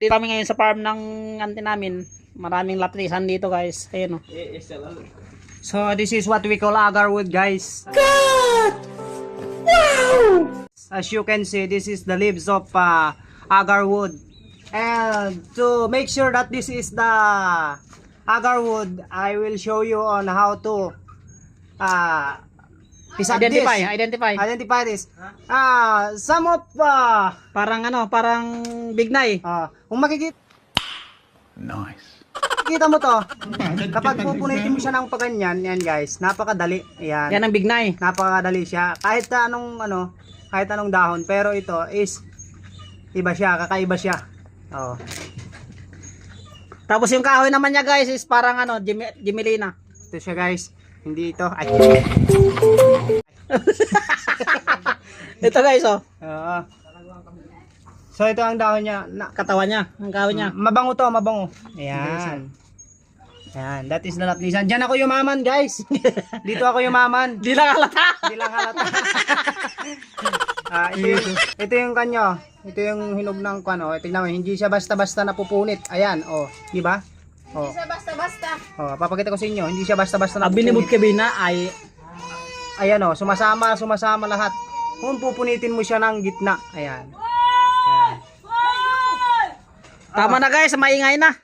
Dito kami ngayon sa farm ng auntie namin. Maraming laprisan dito guys. Ayun oh. So this is what we call agarwood guys. God! Wow! As you can see, this is the leaves of agarwood. And to make sure that this is the agarwood, I will show you on how to identify this. Some of parang parang bignay. Kung makikita Kita mo to. Kapag pupunitin mo siya ng paganyan, yan guys, napakadali. Yan. Yan ang bignay. Napakadali siya. Kahit anong dahon, pero ito is iba siya, kakaiba siya. Oh. Tapos yung kahoy naman niya guys is parang Gimelina. Ito siya guys. Hindi ito. Ay. Ito guys oh. So ito ang dahon niya, katawan niya, ang kahoy niya. Mabango to, mabango. Ayan. Ayan, that is the laprisan. Diyan ako yumaman guys. Dito ako yumaman. Di lang halata. Di lang halata. Ito yung kanyo. Ito yung hinog ng kano. Tingnan mo, hindi siya basta-basta napupunit. Ayan, oh, di ba? Oh. Hindi siya basta-basta. Oh, papakita ko sa inyo, hindi siya basta-basta napupunit. Binibot kabina ay ayan oh, sumasama lahat. Kung pupunitin mo siya ng gitna, ayan. Ayan. Tama na guys, maingay na.